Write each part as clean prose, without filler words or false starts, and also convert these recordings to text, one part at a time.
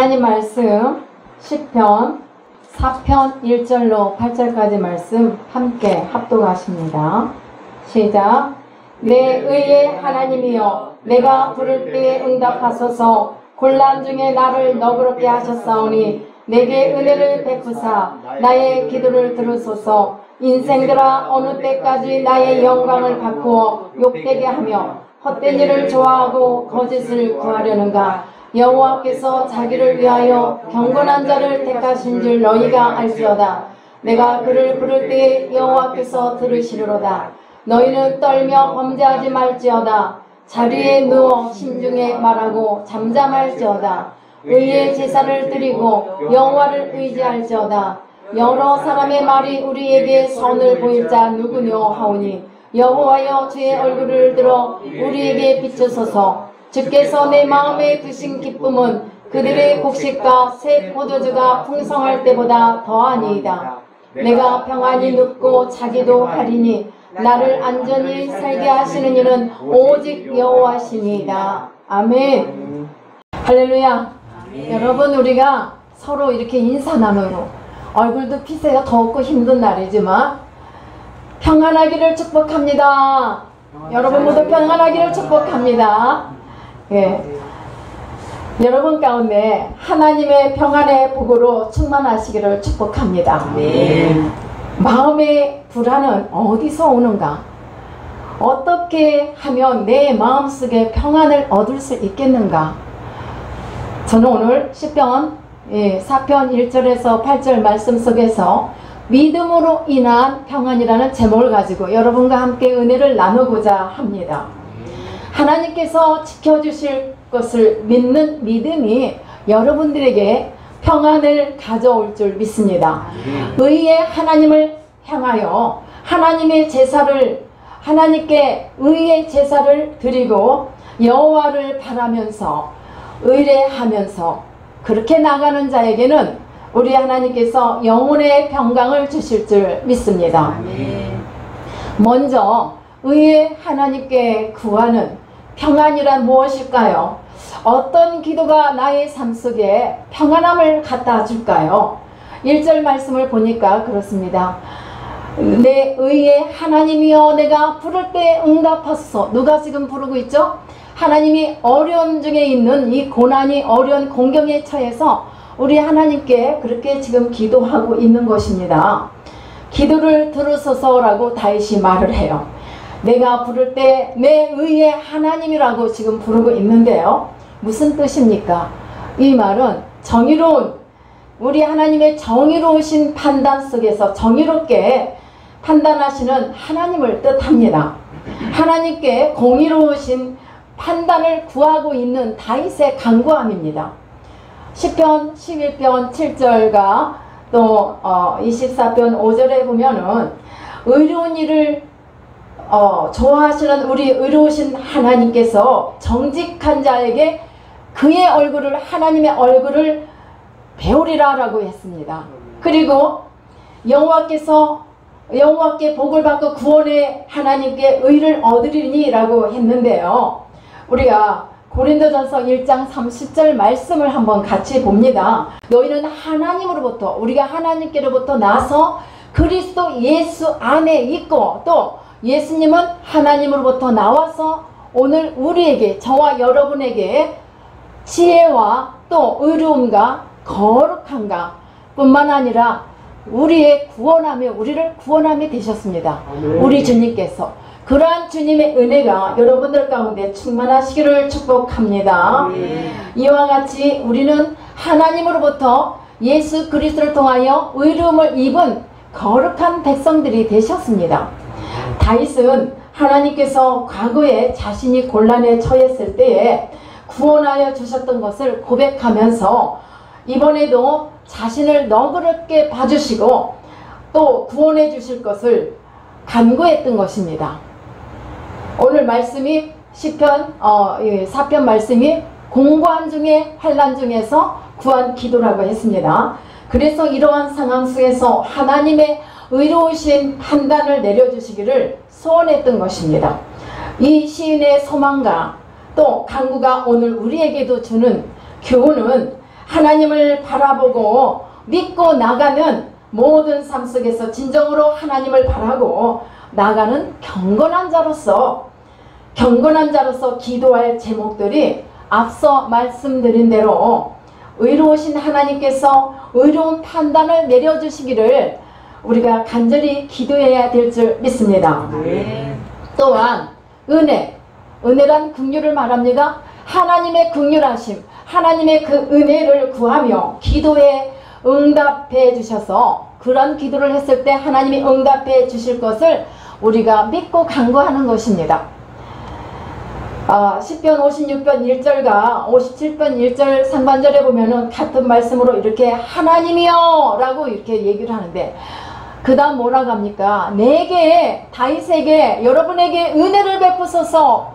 하나님 말씀 시편 4편 1절로 8절까지 말씀 함께 합독하십니다. 시작. 내 의의 하나님이여, 내가 부를 때에 응답하소서. 곤란 중에 나를 너그럽게 하셨사오니 내게 은혜를 베푸사 나의 기도를 들으소서. 인생들아, 어느 때까지 나의 영광을 바꾸어 욕되게 하며 헛된 일을 좋아하고 거짓을 구하려는가. 여호와께서 자기를 위하여 경건한 자를 택하신 줄 너희가 알지어다. 내가 그를 부를 때에 여호와께서 들으시리로다. 너희는 떨며 범죄하지 말지어다. 자리에 누워 심중에 말하고 잠잠할지어다. 의의 제사를 드리고 여호와를 의지할지어다. 여러 사람의 말이 우리에게 선을 보일 자 누구뇨 하오니 여호와여, 주의 얼굴을 들어 우리에게 비추소서. 주께서 내 마음에 두신 기쁨은 그들의 곡식과 새 포도주가 풍성할 때보다 더하니이다. 내가 평안히 눕고 자기도 하리니 나를 안전히 살게 하시는 이는 오직 여호와시니이다. 아멘. 할렐루야. 아멘. 여러분, 우리가 서로 이렇게 인사 나누고 얼굴도 피세요. 덥고 힘든 날이지만 평안하기를 축복합니다. 여러분 모두 평안하기를 축복합니다. 예. 여러분 가운데 하나님의 평안의 복으로 충만하시기를 축복합니다. 아멘. 마음의 불안은 어디서 오는가? 어떻게 하면 내 마음속에 평안을 얻을 수 있겠는가? 저는 오늘 시편 4편 1절에서 8절 말씀 속에서 믿음으로 인한 평안이라는 제목을 가지고 여러분과 함께 은혜를 나누고자 합니다. 하나님께서 지켜주실 것을 믿는 믿음이 여러분들에게 평안을 가져올 줄 믿습니다. 의의 하나님을 향하여 하나님의 제사를, 하나님께 의의 제사를 드리고 여호와를 바라면서 의뢰하면서 그렇게 나가는 자에게는 우리 하나님께서 영혼의 평강을 주실 줄 믿습니다. 먼저 의의 하나님께 구하는 평안이란 무엇일까요? 어떤 기도가 나의 삶 속에 평안함을 갖다 줄까요? 1절 말씀을 보니까 그렇습니다. 내 의의 하나님이여, 내가 부를 때 응답하소서. 누가 지금 부르고 있죠? 하나님이 어려움 중에 있는 이 고난이 어려운 공경에 처해서 우리 하나님께 그렇게 지금 기도하고 있는 것입니다. 기도를 들으소서라고 다윗이 말을 해요. 내가 부를 때 내 의의 하나님이라고 지금 부르고 있는데요. 무슨 뜻입니까? 이 말은 정의로운, 우리 하나님의 정의로우신 판단 속에서 정의롭게 판단하시는 하나님을 뜻합니다. 하나님께 공의로우신 판단을 구하고 있는 다윗의 간구함입니다. 시편 11편 7절과 또 24편 5절에 보면은 의로운 일을 좋아하시는 우리 의로우신 하나님께서 정직한 자에게 그의 얼굴을, 하나님의 얼굴을 배우리라 라고 했습니다. 그리고 여호와께 복을 받고 구원의 하나님께 의를 얻으리니 라고 했는데요. 우리가 고린도전서 1장 30절 말씀을 한번 같이 봅니다. 너희는 하나님으로부터, 우리가 하나님께로부터 나서 그리스도 예수 안에 있고 또 예수님은 하나님으로부터 나와서 오늘 우리에게, 저와 여러분에게 지혜와 또 의로움과 거룩함과 뿐만 아니라 우리의 구원하며, 우리를 구원하며 되셨습니다. 우리 주님께서. 그러한 주님의 은혜가 여러분들 가운데 충만하시기를 축복합니다. 이와 같이 우리는 하나님으로부터 예수 그리스도를 통하여 의로움을 입은 거룩한 백성들이 되셨습니다. 다윗은 하나님께서 과거에 자신이 곤란에 처했을 때에 구원하여 주셨던 것을 고백하면서 이번에도 자신을 너그럽게 봐주시고 또 구원해 주실 것을 간구했던 것입니다. 오늘 말씀이 시편 4편 말씀이 공고한 중에 환난 중에서 구한 기도라고 했습니다. 그래서 이러한 상황 속에서 하나님의 의로우신 판단을 내려주시기를 소원했던 것입니다. 이 시인의 소망과 또 간구가 오늘 우리에게도 주는 교훈은 하나님을 바라보고 믿고 나가는 모든 삶 속에서 진정으로 하나님을 바라고 나가는 경건한 자로서 기도할 제목들이 앞서 말씀드린 대로 의로우신 하나님께서 의로운 판단을 내려주시기를 우리가 간절히 기도해야 될 줄 믿습니다. 또한 은혜란 긍휼을 말합니다. 하나님의 긍휼하심, 하나님의 그 은혜를 구하며 기도에 응답해 주셔서 그런 기도를 했을 때 하나님이 응답해 주실 것을 우리가 믿고 간구하는 것입니다. 시편 56편 1절과 57편 1절 상반절에 보면은 같은 말씀으로 이렇게 하나님이여 라고 이렇게 얘기를 하는데, 그 다음 뭐라고 합니까? 내게, 다윗에게, 여러분에게 은혜를 베푸소서.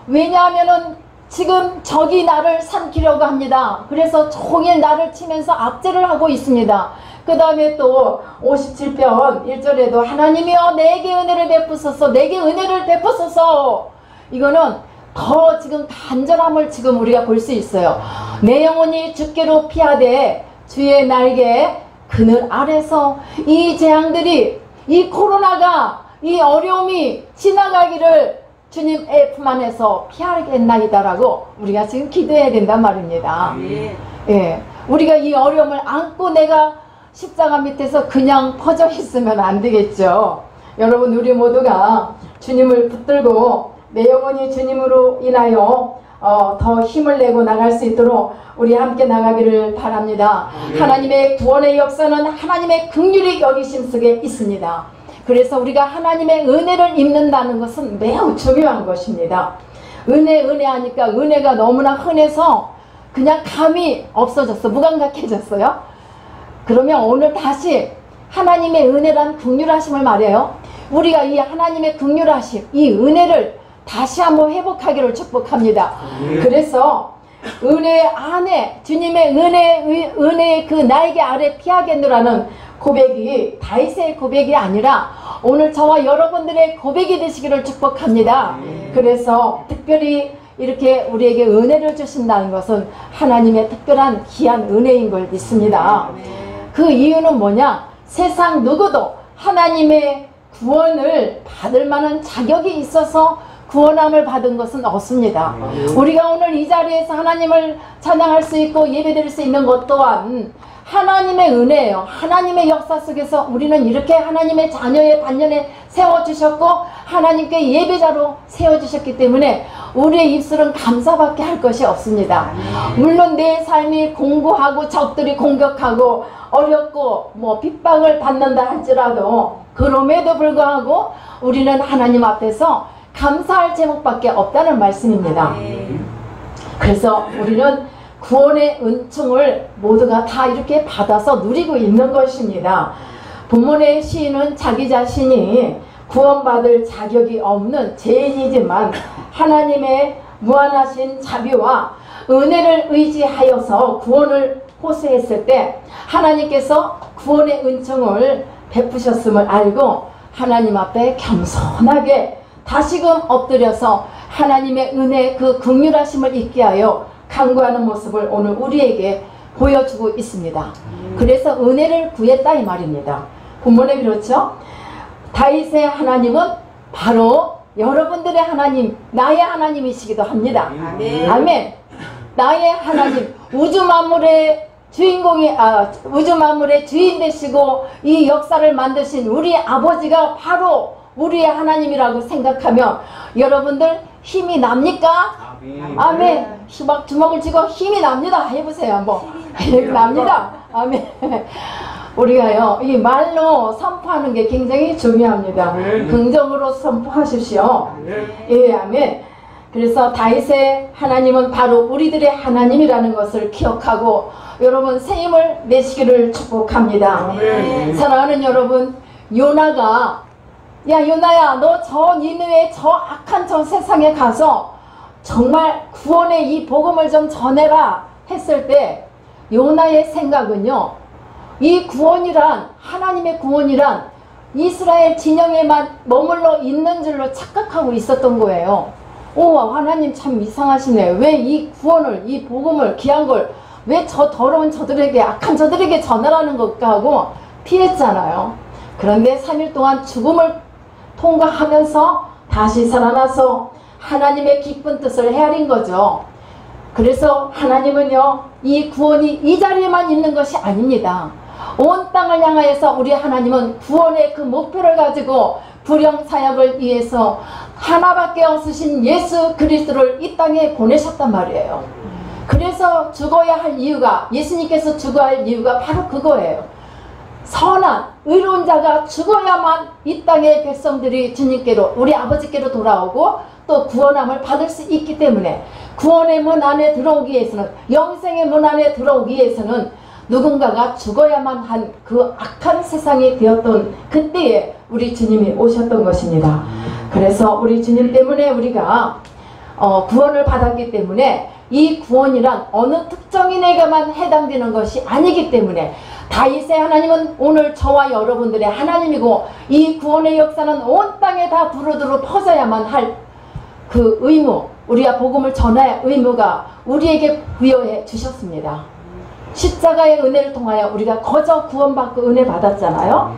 왜냐하면은 지금 적이 나를 삼키려고 합니다. 그래서 종일 나를 치면서 압제를 하고 있습니다. 그 다음에 또 57편 1절에도 하나님이여 내게 은혜를 베푸소서, 내게 은혜를 베푸소서. 이거는 더 지금 간절함을 지금 우리가 볼 수 있어요. 내 영혼이 주께로 피하되 주의 날개 그늘 아래서 이 재앙들이, 이 코로나가, 이 어려움이 지나가기를 주님의 품 안에서 피하겠나이다라고 우리가 지금 기도해야 된단 말입니다. 예, 우리가 이 어려움을 안고 내가 십자가 밑에서 그냥 퍼져 있으면 안 되겠죠. 여러분, 우리 모두가 주님을 붙들고 내 영혼이 주님으로 인하여 더 힘을 내고 나갈 수 있도록 우리 함께 나가기를 바랍니다. 하나님의 구원의 역사는 하나님의 긍휼이 여기심 속에 있습니다. 그래서 우리가 하나님의 은혜를 입는다는 것은 매우 중요한 것입니다. 은혜 하니까 은혜가 너무나 흔해서 그냥 감이 없어졌어, 무감각해졌어요. 그러면 오늘 다시 하나님의 은혜란 긍휼하심을 말해요. 우리가 이 하나님의 긍휼하심, 이 은혜를 다시 한번 회복하기를 축복합니다. 그래서 은혜 안에, 주님의 은혜의 그 날개 아래 피하겠노라는 고백이 다윗의 고백이 아니라 오늘 저와 여러분들의 고백이 되시기를 축복합니다. 그래서 특별히 이렇게 우리에게 은혜를 주신다는 것은 하나님의 특별한 귀한 은혜인 걸 믿습니다. 그 이유는 뭐냐? 세상 누구도 하나님의 구원을 받을 만한 자격이 있어서 구원함을 받은 것은 없습니다. 우리가 오늘 이 자리에서 하나님을 찬양할 수 있고 예배드릴 수 있는 것 또한 하나님의 은혜예요. 하나님의 역사 속에서 우리는 이렇게 하나님의 자녀의 반년에 세워주셨고 하나님께 예배자로 세워주셨기 때문에 우리의 입술은 감사밖에 할 것이 없습니다. 물론 내 삶이 공고하고 적들이 공격하고 어렵고 핍박을 받는다 할지라도 그럼에도 불구하고 우리는 하나님 앞에서 감사할 제목밖에 없다는 말씀입니다. 그래서 우리는 구원의 은총을 모두가 다 이렇게 받아서 누리고 있는 것입니다. 본문의 시인은 자기 자신이 구원받을 자격이 없는 죄인이지만 하나님의 무한하신 자비와 은혜를 의지하여서 구원을 호소했을 때 하나님께서 구원의 은총을 베푸셨음을 알고 하나님 앞에 겸손하게 다시금 엎드려서 하나님의 은혜 그 긍휼하심을 잊게 하여 간구하는 모습을 오늘 우리에게 보여주고 있습니다. 그래서 은혜를 구했다 이 말입니다. 본문에 그렇죠? 다윗의 하나님은 바로 여러분들의 하나님, 나의 하나님이시기도 합니다. 아멘. 나의 하나님, 우주 만물의 주인공이 우주 만물의 주인 되시고 이 역사를 만드신 우리 아버지가 바로 우리의 하나님이라고 생각하면 여러분들 힘이 납니까? 아멘. 막 주먹을 쥐고 힘이 납니다. 해보세요 한번. 힘이 납니다. 아멘. 우리가요 이 말로 선포하는 게 굉장히 중요합니다. 긍정으로 선포하십시오. 예, 아멘. 그래서 다윗의 하나님은 바로 우리들의 하나님이라는 것을 기억하고 여러분 새 힘을 내시기를 축복합니다. 사랑하는 여러분, 요나가 야 요나야 너 저 니느웨 저 악한 저 세상에 가서 정말 구원의 이 복음을 좀 전해라 했을 때 요나의 생각은요, 이 구원이란, 하나님의 구원이란 이스라엘 진영에만 머물러 있는 줄로 착각하고 있었던 거예요. 오, 하나님 참 이상하시네. 왜 이 구원을, 이 복음을, 귀한 걸 왜 저 더러운 저들에게, 악한 저들에게 전하라는 것까 하고 피했잖아요. 그런데 3일 동안 죽음을 통과하면서 다시 살아나서 하나님의 기쁜 뜻을 헤아린 거죠. 그래서 하나님은요, 이 구원이 이 자리에만 있는 것이 아닙니다. 온 땅을 향하여서 우리 하나님은 구원의 그 목표를 가지고 불영 사역을 위해서 하나밖에 없으신 예수 그리스도를 이 땅에 보내셨단 말이에요. 그래서 죽어야 할 이유가, 예수님께서 죽어야 할 이유가 바로 그거예요. 선한 의로운 자가 죽어야만 이 땅의 백성들이 주님께로, 우리 아버지께로 돌아오고 또 구원함을 받을 수 있기 때문에, 구원의 문 안에 들어오기 위해서는, 영생의 문 안에 들어오기 위해서는 누군가가 죽어야만 한 그 악한 세상이 되었던 그때에 우리 주님이 오셨던 것입니다. 그래서 우리 주님 때문에 우리가 구원을 받았기 때문에, 이 구원이란 어느 특정인에게만 해당되는 것이 아니기 때문에, 다윗의 하나님은 오늘 저와 여러분들의 하나님이고, 이 구원의 역사는 온 땅에 다 두루두루 퍼져야만 할 그 의무, 우리가 복음을 전할 의무가 우리에게 부여해 주셨습니다. 십자가의 은혜를 통하여 우리가 거저 구원받고 은혜 받았잖아요.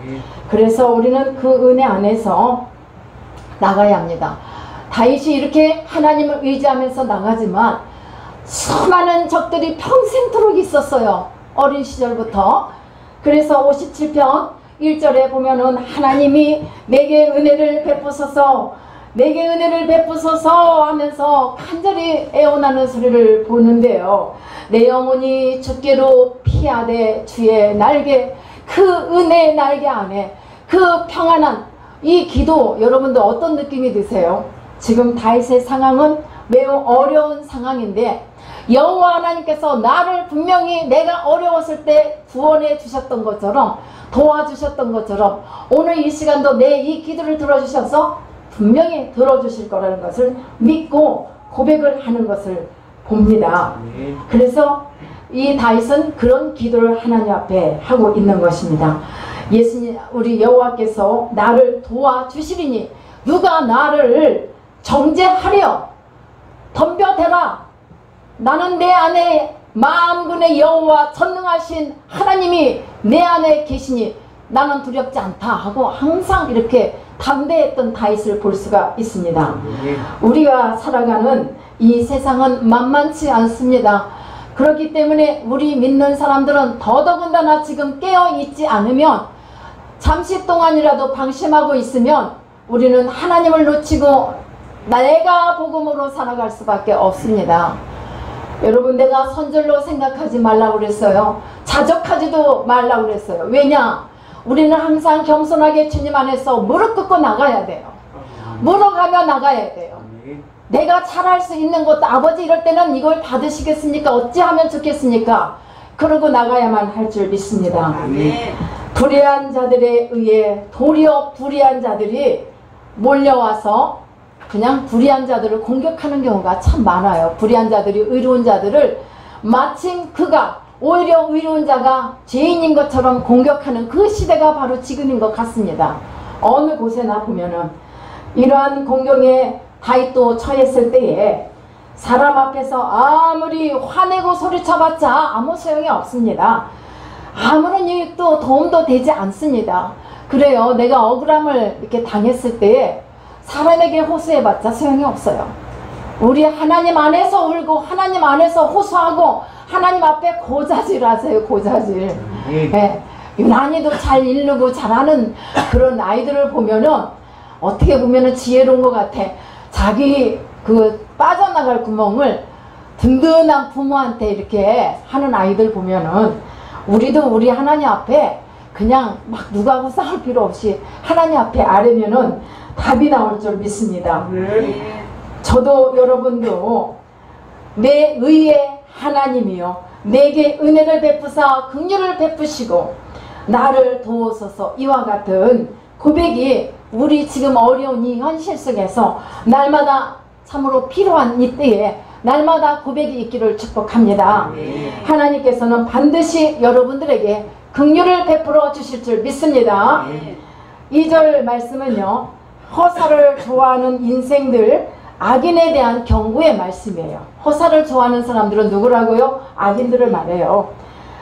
그래서 우리는 그 은혜 안에서 나가야 합니다. 다윗이 이렇게 하나님을 의지하면서 나가지만 수많은 적들이 평생토록 있었어요. 어린 시절부터. 그래서 57편 1절에 보면은 하나님이 내게 은혜를 베푸소서, 내게 은혜를 베푸소서 하면서 간절히 애원하는 소리를 보는데요. 내 영혼이 주께로 피하되 주의 날개, 그 은혜의 날개 안에 그 평안한 이 기도, 여러분도 어떤 느낌이 드세요? 지금 다윗의 상황은 매우 어려운 상황인데, 여호와 하나님께서 나를 분명히 내가 어려웠을 때 구원해 주셨던 것처럼, 도와주셨던 것처럼 오늘 이 시간도 내 이 기도를 들어주셔서 분명히 들어주실 거라는 것을 믿고 고백을 하는 것을 봅니다. 그래서 이 다윗은 그런 기도를 하나님 앞에 하고 있는 것입니다. 예수님, 우리 여호와께서 나를 도와주시리니 누가 나를 정죄하려? 덤벼대라. 나는 내 안에 만군의 여호와 전능하신 하나님이 내 안에 계시니 나는 두렵지 않다 하고 항상 이렇게 담대했던 다윗을 볼 수가 있습니다. 우리가 살아가는 이 세상은 만만치 않습니다. 그렇기 때문에 우리 믿는 사람들은 더더군다나 지금 깨어있지 않으면, 잠시 동안이라도 방심하고 있으면 우리는 하나님을 놓치고 내가 복음으로 살아갈 수밖에 없습니다. 여러분, 내가 선절로 생각하지 말라고 그랬어요. 자족하지도 말라고 그랬어요. 왜냐? 우리는 항상 겸손하게 주님 안에서 무릎 꿇고 나가야 돼요. 물어가며 나가야 돼요. 내가 잘할 수 있는 것도, 아버지 이럴 때는 이걸 받으시겠습니까? 어찌하면 좋겠습니까? 그러고 나가야만 할 줄 믿습니다. 불의한 자들에 의해 도리어 불의한 자들이 몰려와서 그냥 불의한 자들을 공격하는 경우가 참 많아요. 불의한 자들이 의로운 자들을 마침 그가, 오히려 의로운 자가 죄인인 것처럼 공격하는 그 시대가 바로 지금인 것 같습니다. 어느 곳에나 보면은 이러한 공격에 다윗도 처했을 때에 사람 앞에서 아무리 화내고 소리쳐봤자 아무 소용이 없습니다. 아무런 유익도 도움도 되지 않습니다. 그래요. 내가 억울함을 이렇게 당했을 때에 사람에게 호소해봤자 소용이 없어요. 우리 하나님 안에서 울고 하나님 안에서 호소하고 하나님 앞에 고자질 하세요. 고자질. 네. 난이도 잘 이루고 잘하는 그런 아이들을 보면은 어떻게 보면은 지혜로운 것 같아. 자기 그 빠져나갈 구멍을 든든한 부모한테 이렇게 하는 아이들 보면은, 우리도 우리 하나님 앞에 그냥 막 누구하고 싸울 필요 없이 하나님 앞에 아뢰면은 답이 나올 줄 믿습니다. 저도 여러분도 내 의의 하나님이요 내게 은혜를 베푸사 긍휼을 베푸시고 나를 도우소서, 이와 같은 고백이 우리 지금 어려운 이 현실 속에서 날마다 참으로 필요한 이때에 날마다 고백이 있기를 축복합니다. 하나님께서는 반드시 여러분들에게 긍휼을 베풀어 주실 줄 믿습니다. 2절 말씀은요, 허사를 좋아하는 인생들 악인에 대한 경고의 말씀이에요. 호사를 좋아하는 사람들은 누구라고요? 악인들을 말해요.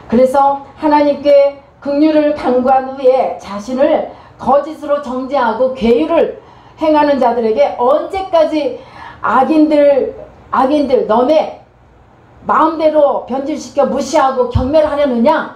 그래서 하나님께 긍휼을 간구한 후에 자신을 거짓으로 정죄하고 괴유를 행하는 자들에게 언제까지 악인들 너네 마음대로 변질시켜 무시하고 경멸하려느냐?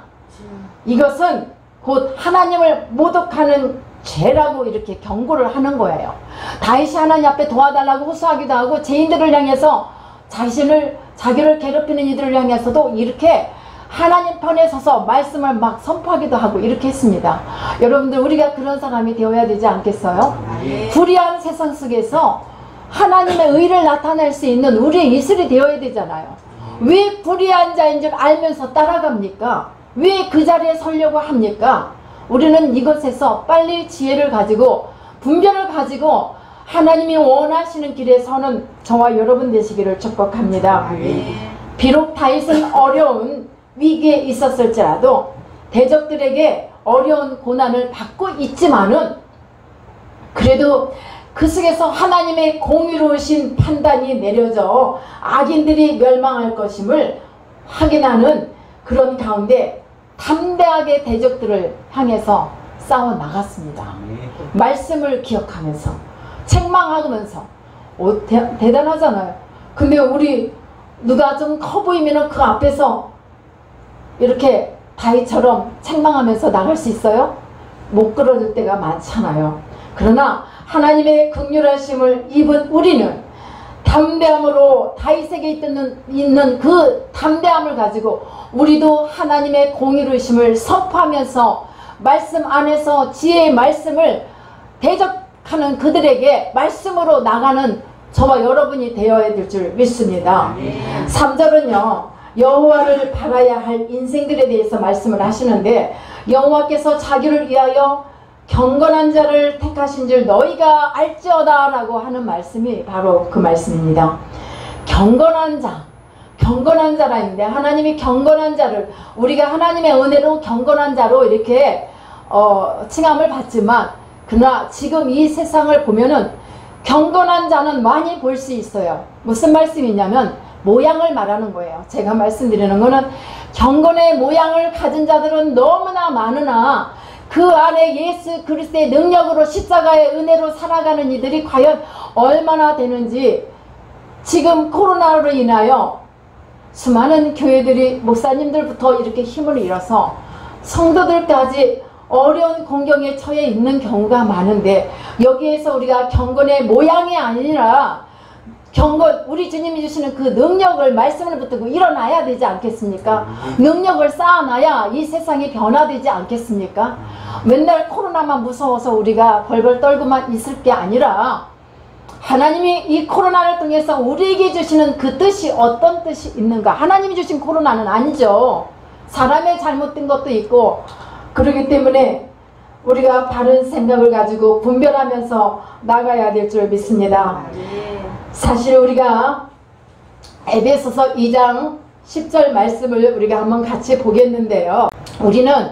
이것은 곧 하나님을 모독하는 죄라고 이렇게 경고를 하는 거예요. 다윗이 하나님 앞에 도와달라고 호소하기도 하고 죄인들을 향해서 자기를 괴롭히는 이들을 향해서도 이렇게 하나님 편에 서서 말씀을 막 선포하기도 하고 이렇게 했습니다. 여러분들 우리가 그런 사람이 되어야 되지 않겠어요? 불의한 세상 속에서 하나님의 의를 나타낼 수 있는 우리의 이슬이 되어야 되잖아요. 왜 불의한 자인 줄 알면서 따라갑니까? 왜 그 자리에 서려고 합니까? 우리는 이것에서 빨리 지혜를 가지고 분별을 가지고 하나님이 원하시는 길에 서는 저와 여러분 되시기를 축복합니다. 비록 다윗은 어려운 위기에 있었을지라도 대적들에게 어려운 고난을 받고 있지만은 그래도 그 속에서 하나님의 공의로우신 판단이 내려져 악인들이 멸망할 것임을 확인하는 그런 가운데 담대하게 대적들을 향해서 싸워 나갔습니다. 말씀을 기억하면서 책망하면서 대단하잖아요. 근데 우리 누가 좀 커 보이면 그 앞에서 이렇게 다윗처럼 책망하면서 나갈 수 있어요? 못 그러질 때가 많잖아요. 그러나 하나님의 긍휼하심을 입은 우리는 담대함으로 다윗에게 있는 그 담대함을 가지고 우리도 하나님의 공의로우심을 선포하면서 말씀 안에서 지혜의 말씀을 대적하는 그들에게 말씀으로 나가는 저와 여러분이 되어야 될 줄 믿습니다. 3절은요. 여호와를 바라야 할 인생들에 대해서 말씀을 하시는데 여호와께서 자기를 위하여 경건한 자를 택하신 줄 너희가 알지어다 라고 하는 말씀이 바로 그 말씀입니다. 경건한 자라 했는데 하나님이 경건한 자를 우리가 하나님의 은혜로 경건한 자로 이렇게 칭함을 받지만 그러나 지금 이 세상을 보면은 경건한 자는 많이 볼 수 있어요. 무슨 말씀이냐면 모양을 말하는 거예요. 제가 말씀드리는 거는 경건의 모양을 가진 자들은 너무나 많으나 그 안에 예수 그리스도의 능력으로 십자가의 은혜로 살아가는 이들이 과연 얼마나 되는지 지금 코로나로 인하여 수많은 교회들이 목사님들부터 이렇게 힘을 잃어서 성도들까지 어려운 공경에 처해 있는 경우가 많은데 여기에서 우리가 경건의 모양이 아니라 경건 우리 주님이 주시는 그 능력을 말씀을 붙들고 일어나야 되지 않겠습니까? 능력을 쌓아놔야 이 세상이 변화되지 않겠습니까? 맨날 코로나만 무서워서 우리가 벌벌 떨고만 있을 게 아니라 하나님이 이 코로나를 통해서 우리에게 주시는 그 뜻이 어떤 뜻이 있는가? 하나님이 주신 코로나는 아니죠. 사람의 잘못된 것도 있고 그렇기 때문에 우리가 바른 생각을 가지고 분별하면서 나가야 될 줄 믿습니다. 사실 우리가 에베소서 2장 10절 말씀을 우리가 한번 같이 보겠는데요. 우리는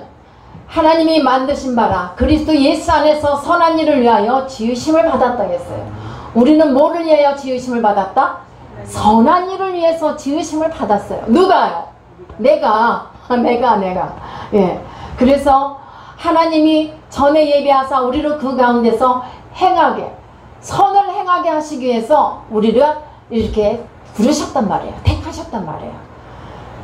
하나님이 만드신 바라 그리스도 예수 안에서 선한 일을 위하여 지으심을 받았다 했어요. 우리는 뭐를 위하여 지으심을 받았다? 선한 일을 위해서 지으심을 받았어요. 누가요? 내가. 예. 그래서 하나님이 전에 예비하사 우리를 그 가운데서 선을 행하게 하시기 위해서 우리를 이렇게 부르셨단 말이에요. 택하셨단 말이에요.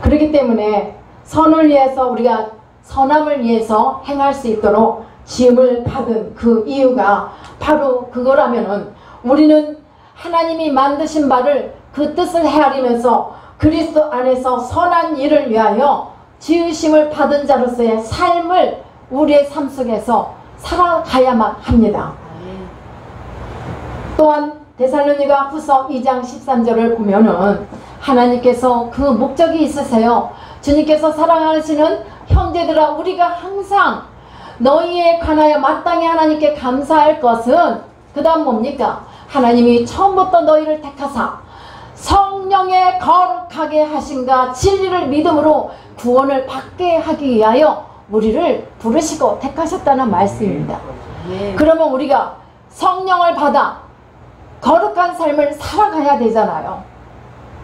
그렇기 때문에 선을 위해서 우리가 선함을 위해서 행할 수 있도록 지음을 받은 그 이유가 바로 그거라면은 우리는 하나님이 만드신 바를 그 뜻을 헤아리면서 그리스도 안에서 선한 일을 위하여 지으심을 받은 자로서의 삶을 우리의 삶 속에서 살아가야만 합니다. 또한 데살로니가 후서 2장 13절을 보면은 하나님께서 그 목적이 있으세요. 주님께서 사랑하시는 형제들아 우리가 항상 너희에 관하여 마땅히 하나님께 감사할 것은 그 다음 뭡니까? 하나님이 처음부터 너희를 택하사 성령에 거룩하게 하신가 진리를 믿음으로 구원을 받게 하기 위하여 우리를 부르시고 택하셨다는 말씀입니다. 그러면 우리가 성령을 받아 거룩한 삶을 살아가야 되잖아요.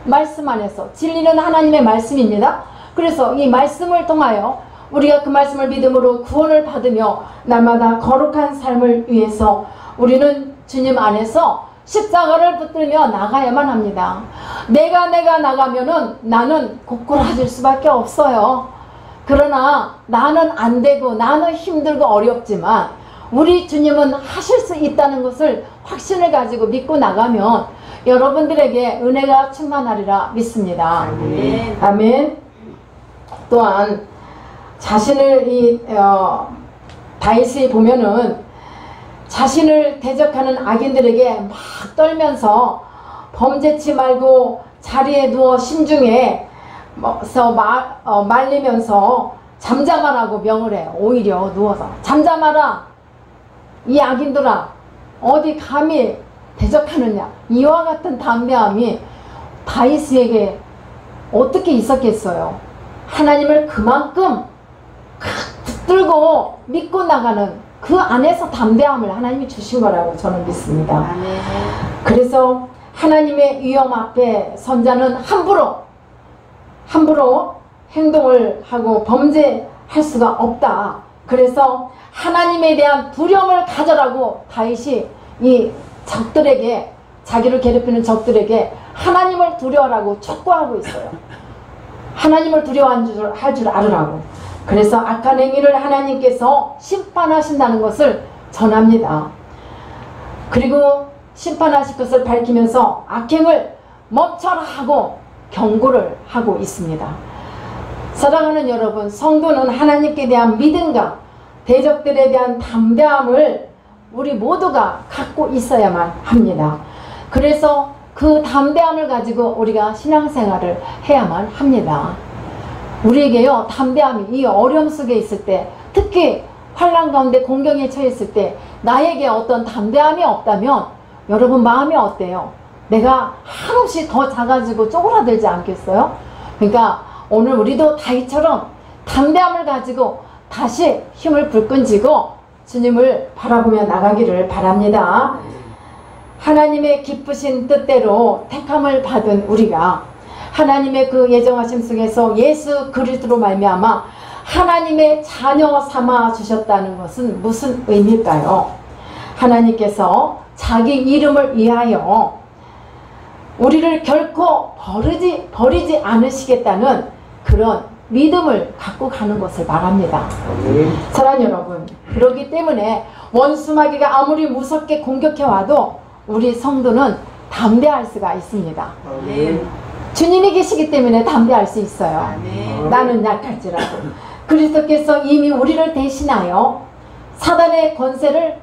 말씀 안에서. 진리는 하나님의 말씀입니다. 그래서 이 말씀을 통하여 우리가 그 말씀을 믿음으로 구원을 받으며 날마다 거룩한 삶을 위해서 우리는 주님 안에서 십자가를 붙들며 나가야만 합니다. 내가 나가면은 나는 고꾸라질 수밖에 없어요. 그러나 나는 안 되고 나는 힘들고 어렵지만 우리 주님은 하실 수 있다는 것을 확신을 가지고 믿고 나가면 여러분들에게 은혜가 충만하리라 믿습니다. 아멘. 아멘. 또한 자신을 다윗이 보면은 자신을 대적하는 악인들에게 막 떨면서 범죄치 말고 자리에 누워 심중에 말리면서 잠잠하라고 명을 해요. 오히려 누워서 잠잠하라. 이 악인들아 어디 감히 대적하느냐. 이와 같은 담대함이 다윗에게 어떻게 있었겠어요. 하나님을 그만큼 붙들고 믿고 나가는 그 안에서 담대함을 하나님이 주신 거라고 저는 믿습니다. 아멘. 그래서 하나님의 위험 앞에 선자는 함부로 행동을 하고 범죄할 수가 없다. 그래서 하나님에 대한 두려움을 가져라고 다윗이 이 적들에게, 자기를 괴롭히는 적들에게 하나님을 두려워하라고 촉구하고 있어요. 하나님을 두려워할 줄 알으라고. 그래서 악한 행위를 하나님께서 심판하신다는 것을 전합니다. 그리고 심판하실 것을 밝히면서 악행을 멈춰라 하고 경고를 하고 있습니다. 사랑하는 여러분, 성도는 하나님께 대한 믿음과 대적들에 대한 담대함을 우리 모두가 갖고 있어야만 합니다. 그래서 그 담대함을 가지고 우리가 신앙생활을 해야만 합니다. 우리에게요, 담대함이 이 어려움 속에 있을 때, 특히 환난 가운데 공경에 처했을 때 나에게 어떤 담대함이 없다면 여러분 마음이 어때요? 내가 한없이 더 작아지고 쪼그라들지 않겠어요? 그러니까 오늘 우리도 다윗처럼 담대함을 가지고 다시 힘을 불끈쥐고 주님을 바라보며 나가기를 바랍니다. 하나님의 기쁘신 뜻대로 택함을 받은 우리가 하나님의 그 예정하심 속에서 예수 그리스도로 말미암아 하나님의 자녀 삼아 주셨다는 것은 무슨 의미일까요? 하나님께서 자기 이름을 위하여 우리를 결코 버리지 않으시겠다는 그런 믿음을 갖고 가는 것을 말합니다. 사랑하는 여러분, 그렇기 때문에 원수마귀가 아무리 무섭게 공격해와도 우리 성도는 담대할 수가 있습니다. 주님이 계시기 때문에 담대할 수 있어요. 나는 약할지라도. 그리스도께서 이미 우리를 대신하여 사단의 권세를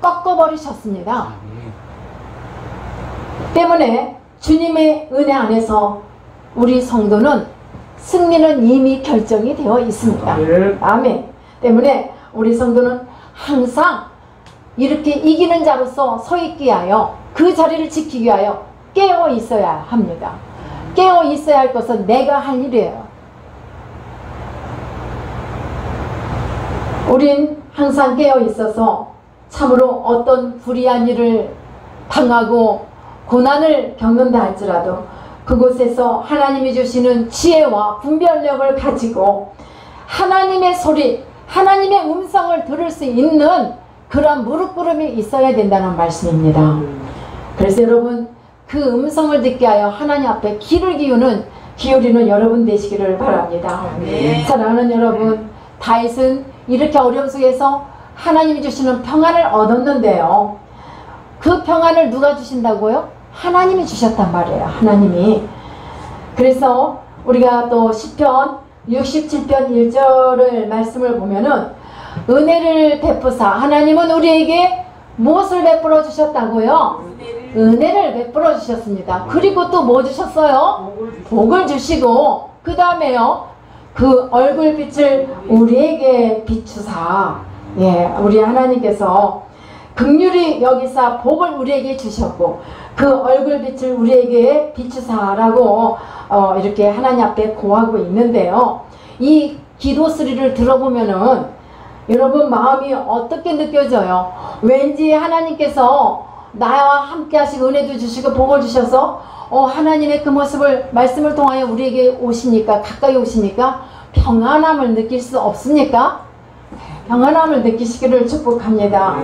꺾어버리셨습니다. 때문에 주님의 은혜 안에서 우리 성도는 승리는 이미 결정이 되어 있습니다. 아멘. 때문에 우리 성도는 항상 이렇게 이기는 자로서 서 있기 위하여 그 자리를 지키기 위하여 깨어 있어야 합니다. 깨어 있어야 할 것은 내가 할 일이에요. 우린 항상 깨어 있어서 참으로 어떤 불의한 일을 당하고 고난을 겪는다 할지라도 그곳에서 하나님이 주시는 지혜와 분별력을 가지고 하나님의 소리, 하나님의 음성을 들을 수 있는 그런 무릎꿇음이 있어야 된다는 말씀입니다. 그래서 여러분, 그 음성을 듣게 하여 하나님 앞에 귀를 기울이는 여러분 되시기를 바랍니다. 네. 사랑하는 여러분, 다윗은 이렇게 어려움 속에서 하나님이 주시는 평안을 얻었는데요. 그 평안을 누가 주신다고요? 하나님이 주셨단 말이에요. 하나님이. 그래서 우리가 또 시편 67편 1절을 말씀을 보면은 은혜를 베푸사, 하나님은 우리에게 무엇을 베풀어 주셨다고요? 은혜를 베풀어 주셨습니다. 그리고 또 뭐 주셨어요? 복을 주시고 그 다음에요, 그 얼굴빛을 우리에게 비추사, 예, 우리 하나님께서 긍휼히 여기사 복을 우리에게 주셨고 그 얼굴빛을 우리에게 비추사라고 이렇게 하나님 앞에 고하고 있는데요. 이 기도 소리를 들어보면은 여러분 마음이 어떻게 느껴져요? 왠지 하나님께서 나와 함께 하시고 은혜도 주시고 복을 주셔서 하나님의 그 모습을 말씀을 통하여 우리에게 오시니까, 가까이 오시니까 평안함을 느낄 수 없습니까? 평안함을 느끼시기를 축복합니다.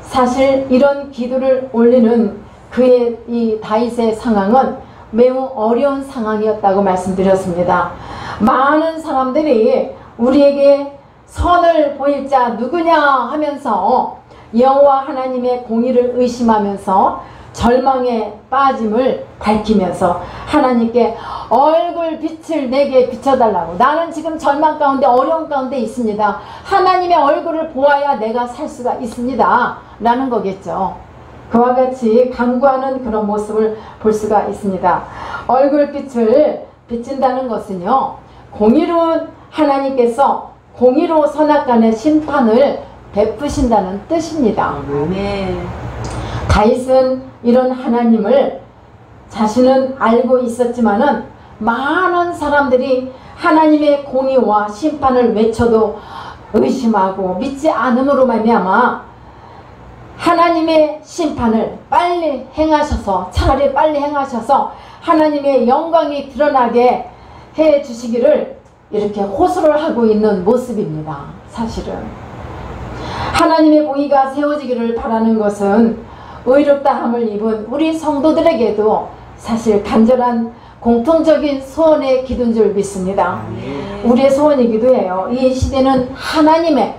사실 이런 기도를 올리는 그의 이 다윗의 상황은 매우 어려운 상황이었다고 말씀드렸습니다. 많은 사람들이 우리에게 선을 보일 자 누구냐 하면서 여호와 하나님의 공의를 의심하면서 절망에 빠짐을 밝히면서 하나님께 얼굴 빛을 내게 비춰달라고, 나는 지금 절망 가운데 어려움 가운데 있습니다. 하나님의 얼굴을 보아야 내가 살 수가 있습니다 라는 거겠죠. 그와 같이 간구하는 그런 모습을 볼 수가 있습니다. 얼굴빛을 비친다는 것은요, 공의로운 하나님께서 공의로 선악간의 심판을 베푸신다는 뜻입니다. 다윗은 이런 하나님을 자신은 알고 있었지만은 많은 사람들이 하나님의 공의와 심판을 외쳐도 의심하고 믿지 않음으로 말미암아 하나님의 심판을 빨리 행하셔서, 차라리 빨리 행하셔서 하나님의 영광이 드러나게 해 주시기를 이렇게 호소를 하고 있는 모습입니다. 사실은 하나님의 공의가 세워지기를 바라는 것은 의롭다함을 입은 우리 성도들에게도 사실 간절한 공통적인 소원의 기도인 줄 믿습니다. 우리의 소원이기도 해요. 이 시대는 하나님의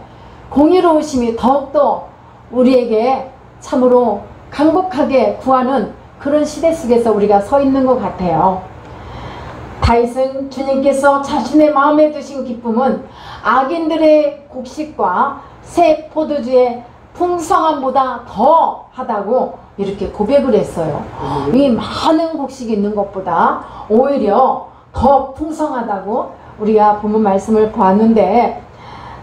공의로우심이 더욱더 우리에게 참으로 간곡하게 구하는 그런 시대 속에서 우리가 서 있는 것 같아요. 다윗은 주님께서 자신의 마음에 두신 기쁨은 악인들의 곡식과 새 포도주의 풍성함보다 더 하다고 이렇게 고백을 했어요. 이 많은 곡식이 있는 것보다 오히려 더 풍성하다고 우리가 본문 말씀을 보았는데,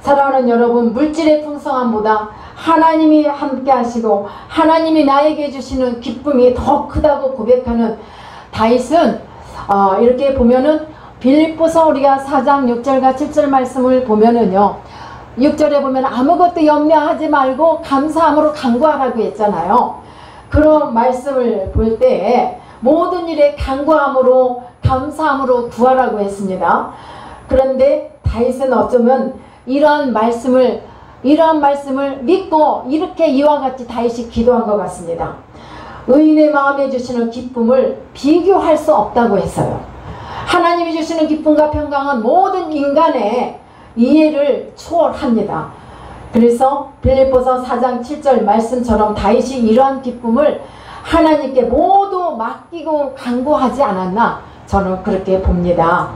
사랑하는 여러분, 물질의 풍성함보다 하나님이 함께 하시고 하나님이 나에게 주시는 기쁨이 더 크다고 고백하는 다윗은 이렇게 보면은 빌립보서 우리가 4장 6절과 7절 말씀을 보면은요, 6절에 보면 아무것도 염려하지 말고 감사함으로 간구하라고 했잖아요. 그런 말씀을 볼 때 모든 일에 간구함으로 감사함으로 구하라고 했습니다. 그런데 다윗은 어쩌면 이러한 말씀을 믿고 이렇게 이와 같이 다윗이 기도한 것 같습니다. 의인의 마음에 주시는 기쁨을 비교할 수 없다고 했어요. 하나님이 주시는 기쁨과 평강은 모든 인간의 이해를 초월합니다. 그래서 빌립보서 4장 7절 말씀처럼 다윗이 이러한 기쁨을 하나님께 모두 맡기고 간구하지 않았나, 저는 그렇게 봅니다.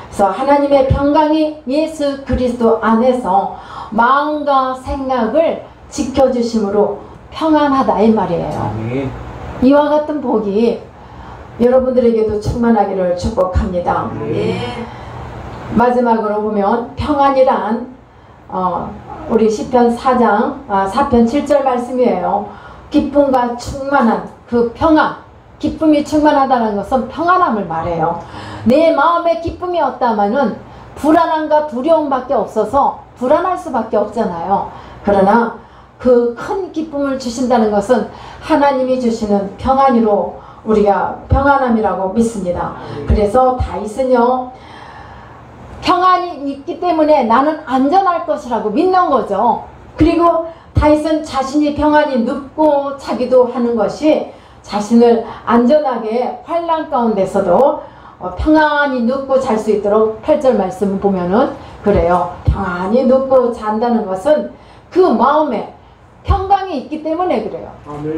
그래서 하나님의 평강이 예수 그리스도 안에서 마음과 생각을 지켜주심으로 평안하다 이 말이에요. 이와 같은 복이 여러분들에게도 충만하기를 축복합니다. 마지막으로 보면 평안이란 우리 시편 4편 7절 말씀이에요. 기쁨과 충만한 그 평안, 기쁨이 충만하다는 것은 평안함을 말해요. 내 마음에 기쁨이 없다면은 불안함과 두려움밖에 없어서 불안할 수밖에 없잖아요. 그러나 그 큰 기쁨을 주신다는 것은 하나님이 주시는 평안으로 우리가 평안함이라고 믿습니다. 그래서 다윗은요, 평안이 있기 때문에 나는 안전할 것이라고 믿는 거죠. 그리고 다윗은 자신이 평안이 눕고 자기도 하는 것이 자신을 안전하게 환난 가운데서도 평안히 눕고 잘 수 있도록 8절 말씀을 보면은 그래요. 평안히 눕고 잔다는 것은 그 마음에 평강이 있기 때문에 그래요.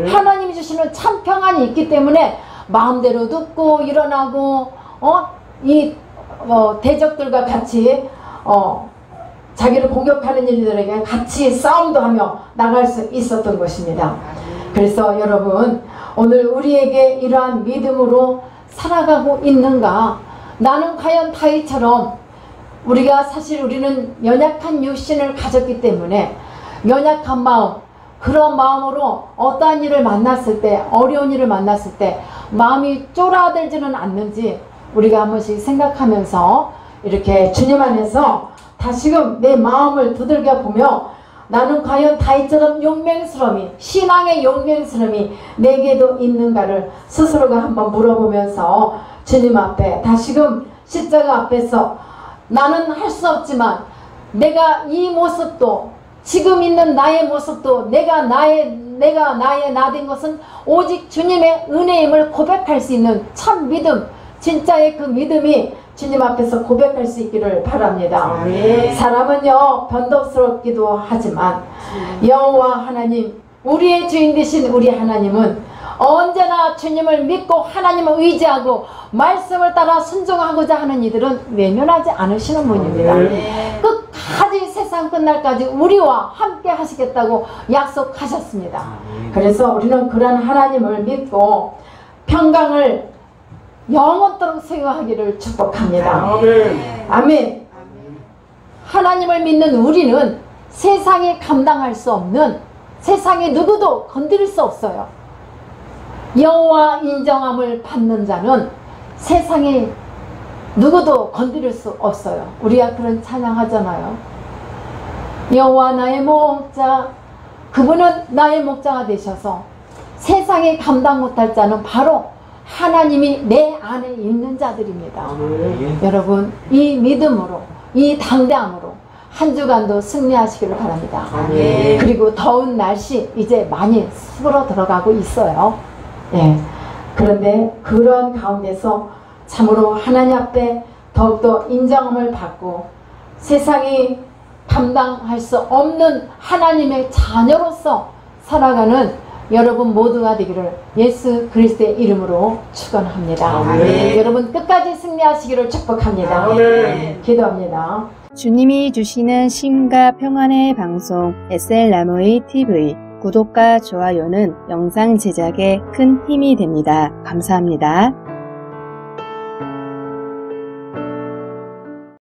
하나님이 주시는 참 평안이 있기 때문에 마음대로 눕고 일어나고 대적들과 같이 자기를 공격하는 이들에게 같이 싸움도 하며 나갈 수 있었던 것입니다. 그래서 여러분, 오늘 우리에게 이러한 믿음으로 살아가고 있는가? 나는 과연 다윗처럼, 우리는 연약한 육신을 가졌기 때문에 연약한 마음, 그런 마음으로 어떠한 일을 만났을 때, 어려운 일을 만났을 때 마음이 쫄아들지는 않는지 우리가 한 번씩 생각하면서 이렇게 주님 안에서 다시금 내 마음을 두들겨 보며 나는 과연 다윗처럼 용맹스러움이, 신앙의 용맹스러움이 내게도 있는가를 스스로가 한번 물어보면서 주님 앞에 다시금 십자가 앞에서 나는 할 수 없지만 내가 이 모습도, 지금 있는 나의 모습도, 내가 나의 나 된 것은 오직 주님의 은혜임을 고백할 수 있는 참 믿음, 진짜의 그 믿음이 주님 앞에서 고백할 수 있기를 바랍니다. 사람은요 변덕스럽기도 하지만 여호와 하나님, 우리의 주인 되신 우리 하나님은 언제나 주님을 믿고 하나님을 의지하고 말씀을 따라 순종하고자 하는 이들은 외면하지 않으시는 분입니다. 끝까지 세상 끝날까지 우리와 함께 하시겠다고 약속하셨습니다. 그래서 우리는 그런 하나님을 믿고 평강을 영원토록 소유하기를 축복합니다. 아멘. 하나님을 믿는 우리는 세상이 감당할 수 없는, 세상에 누구도 건드릴 수 없어요. 여호와 인정함을 받는 자는 세상에 누구도 건드릴 수 없어요. 우리가 그런 찬양하잖아요. 여호와 나의 목자, 그분은 나의 목자가 되셔서 세상에 감당 못할 자는 바로 하나님이 내 안에 있는 자들입니다. 여러분, 이 믿음으로, 이 당대함으로 한 주간도 승리하시기를 바랍니다. 그리고 더운 날씨 이제 많이 습으로 들어가고 있어요. 예. 그런데 그런 가운데서 참으로 하나님 앞에 더욱더 인정함을 받고 세상이 감당할 수 없는 하나님의 자녀로서 살아가는 여러분 모두가 되기를 예수 그리스도의 이름으로 축원합니다. 여러분 끝까지 승리하시기를 축복합니다. 기도합니다. 주님이 주시는 쉼과 평안의 방송 SL나무의 TV, 구독과 좋아요는 영상 제작에 큰 힘이 됩니다. 감사합니다.